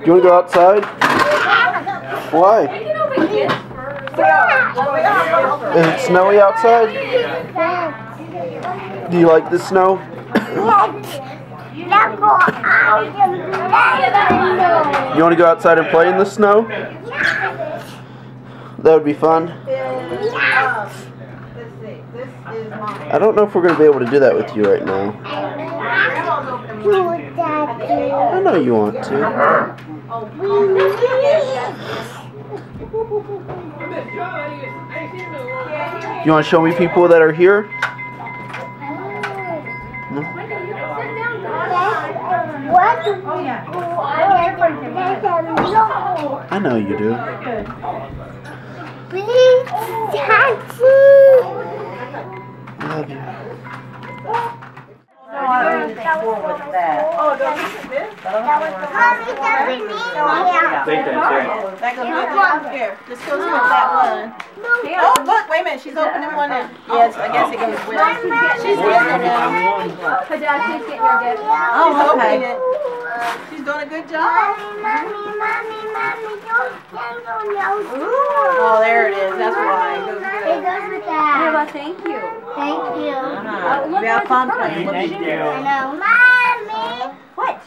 You want to go outside? Why? Is it snowy outside? Do you like the snow? You want to go outside and play in the snow? That would be fun. I don't know if we're going to be able to do that with you right now. I know you want to. You want to show me people that are here? No? I know you do. Love you. Here, this goes with that one. Oh, look, wait a minute, she's opening one in. Yes, I guess it goes with it. She's getting it now. Oh, okay. She's doing a good job. Oh, there it is. That's why it goes good. It goes with that. Yeah, well, thank you. Thank you. We have fun playing with you. I know. Mommy! What?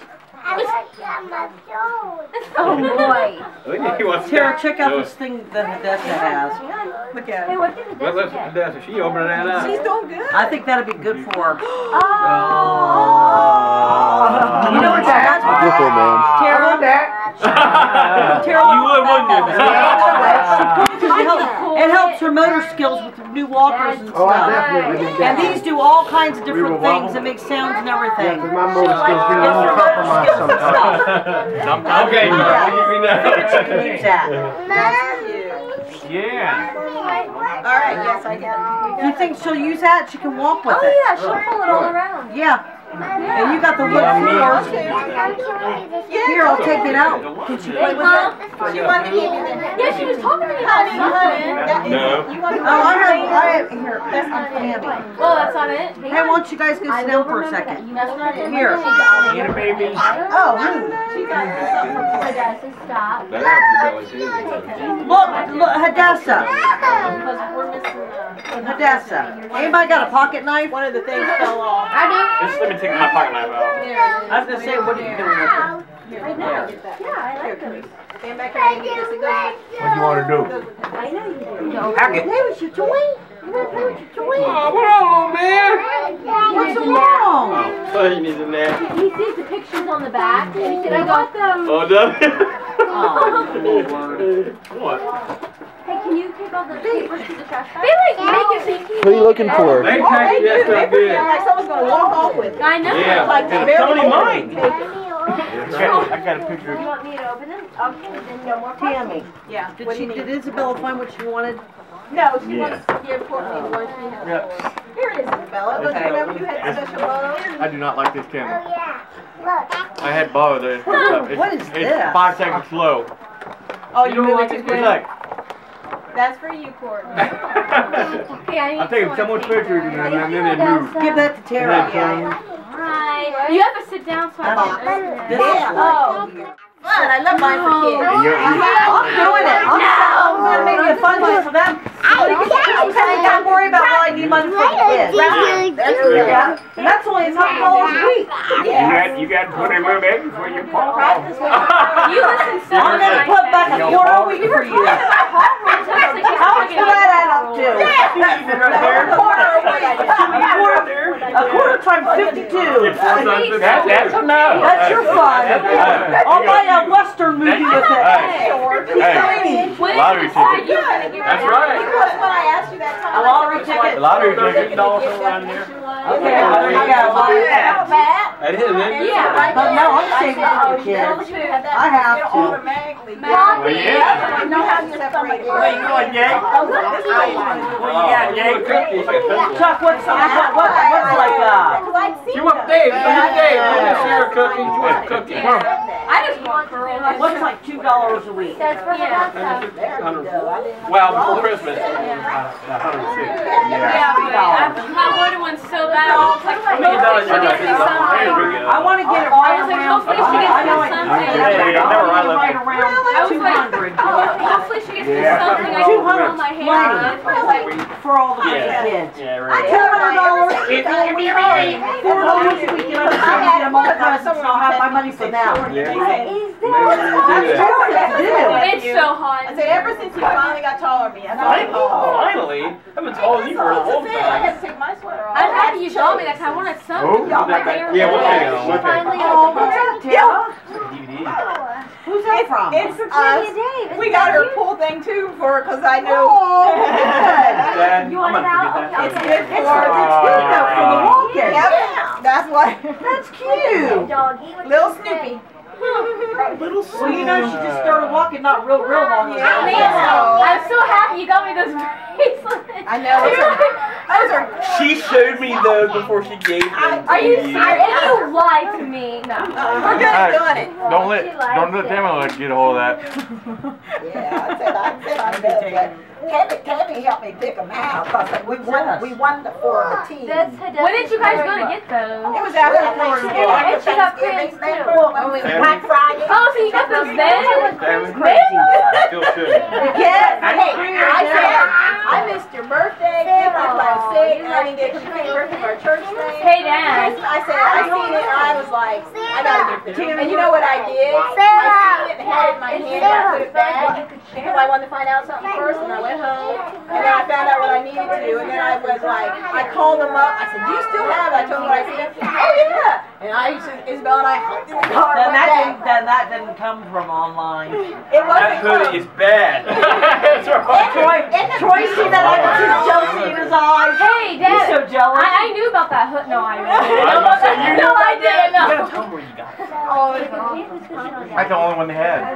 I looked at my toes. Oh boy. Tara, check out this thing that Hadassah has. Look at Hey, it. what did Hadassah get? She opened that up. She's doing good. I think that'd be good for her. Oh. You know what that's for? Beautiful, man. Tara, Tara, You would, wouldn't you? It helps her motor skills with new walkers and Oh, I stuff. definitely need And that. these do all kinds of different things that make sounds and everything. Because my motor skills get a little compromised sometimes. Okay, Yeah. She can use that. Yeah. Alright, yes, I get it. You think she'll use that? She can walk with Oh it. yeah, she'll pull it all around. Yeah. And you got the wood floor. Here, I'll take it out. Can she play with it? She wanted to give me that. Yeah, she was talking to me about something. No. Oh, I have here. That's not Tammy. Oh, that's not it? Hey, why don't you guys go sit down for a second? That's not it. Here. Need a baby. Oh, She got something from Hadassah. Stop. That helps your belly too. look, Hadassah. Because we're missing Hadassah. Anybody got a pocket knife? One of the things fell off. I do. Just let me take my pocket knife out. I was going to say, what are you doing with it? I know. Yeah, I like those. Stand back here and get this. It goes What do you want to do? I know you do. Hack it. Play with your toy. You want to play with your toy? Oh, man. What's wrong? Oh, you need a nap. He sees the pictures on the back, and he said, I got them. Oh, no. What? Hey, can you take all the papers to the trash bag? They like make it pinky. What are you looking for? They packed that stuff good. Like someone's going to walk off with it. I know. Yeah. Like And very somebody old might. paper. I got a picture. You want me to open them? Okay, then no more Tammy. Yeah. Did Isabella find what she wanted? No, she wants to give Courtney the one she has. Yeah. Here it is, Isabella. Don't you remember you had special photos? I do not like this camera. Oh, yeah. Look. I had borrowed it. What is It's this? 5 seconds slow. Oh, You don't like it? Good luck. That's for you, Courtney. I'm taking so much pictures and then it moves. Give that to Tara. Alright. You have to sit down so I can This open is it. fun. I love mine for kids. I'm doing it. I'm gonna make it fun just for them. Don't worry about what I need money for the kids. That's good. And that's only $100 a week. You got to put in room eggs before you pop. You listen so I'm gonna put back a quarter a week for you. How much will that add up to? A quarter times 52. That's enough. That's your fun. I'll buy a Western movie with it. Lottery ticket. That's right. Because when I asked you that time, a lottery ticket. Lottery ticket also around there. Okay, I got a lottery ticket. That is it. Yeah. But no, I'm saving it for the kids. I have to. Well, yeah. You know how you separate it. Where you going, Jay? What you got, Jay? Chuck, what's like You want Dave? Dave. Share a cookie. You want a cookie? I just want girls. what's like $2 a week? That's for Hadassah. Well, before Christmas. Yeah, I wanted one so bad. I want to get it I right was like, around. hopefully she gets me something. Yeah, never run I was like, 200. hopefully she gets me something I can put on my hair. For all the kids. $200. $4 a week. And I'm trying to get them all presents, and I'll have my money for now. It's so hot. I said, ever since you finally got taller than me, that's all I call. Finally? I've been taller than you for a long I time. had to take my sweater off. I'm happy you told me that 'cause I wanted something. Oh, My hair. yeah, we'll take it. We'll take it. Oh, what's up, Tara? DVD. Who's that from? It's us. We got her pool thing too for her because I knew. Oh, good. Dad, You want I'm it gonna out? forget that. It's good It's for good though for the walking. Yep. That's why. That's cute. Little Snoopy. Well, you know she just started walking not real long ago. Yeah. I'm so happy you got me those bracelets. I know. Those are. She showed me those before she gave them. Are you serious? And you lied to me. No. We're good at doing it. Don't let Tamara get a hold of that. Yeah, I said I better. Tammy helped me pick them out because we won the 4 of the team. When did you guys go to get those? It was after Thanksgiving. And she got pants too. When we Black Friday. Oh, so you got those then? Crazy. Still should. Yes. Hey, I said I missed your birthday. I was sick. I didn't get your birthday for our church thing. Hey, Dad. I said I seen it and I was like, I gotta get it. And you know what I did? I seen it and had it in my hand and I put it back because I wanted to find out something first. And I went home and then I found out what I needed to do. And then I was like, I called them up. I said, do you still have it? I told them what I seen. Oh yeah. And I used to, Isabel and I hopped in the car. Then that didn't come from online. It That wasn't hoodie is bad. That's right. Troy, see that? I can see jealousy in his eyes. Hey, He's Dad. so jealous. I knew about that hood. No, I didn't. I was gonna say, you No, knew I didn't. You gotta No. tell them where you got it. That's the only one they had.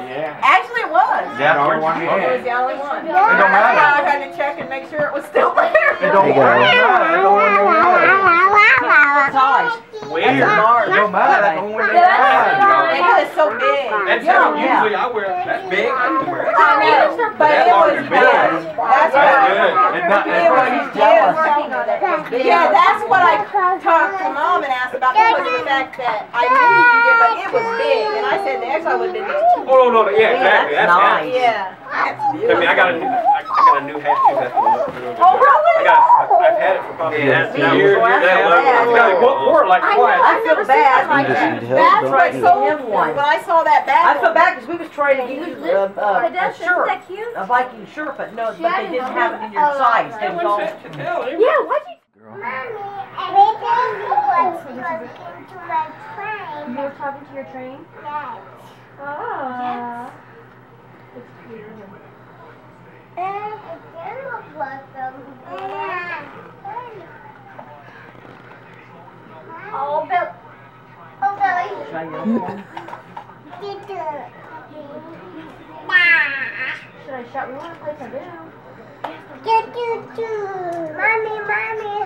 Yeah. Actually, it was. Yeah, the only one they It was had. the only one. It don't That's why matter. I had to check and make sure it was still there. It don't matter. That's the only one they had. Size. Weird. It don't matter. That's the only one they had. Because it's so big. That's how usually I wear it. That's big. I can wear it. I know, but it was big. That's That's what good. It's not. it was. Yeah, that's what I talked to Mom and asked about because of the fact that I knew you could get, but it was big, and I said the extra would have been too. Oh no, yeah, exactly. That's That's nice. Yeah, that's I beautiful. mean, I got a new hat too. That's what Oh really? I've had it for probably Yeah. 2 years. I wore it like I know. twice. I've never seen bad. one like You just that. need help, That's don't what you? sold One. when I saw that bag. I feel bad because we was trying to get you a shirt, that cute? a Viking shirt, but no, but they didn't have it in your size. They was all. Yeah, why'd you? Mommy, everything was into my train. You were talking to your train? Yes. Oh. It's cute. It did look like them. Oh, Bill. Oh, Billy. Should I get it? Get it. Should I shut? We want to play taboo. Mommy, mommy.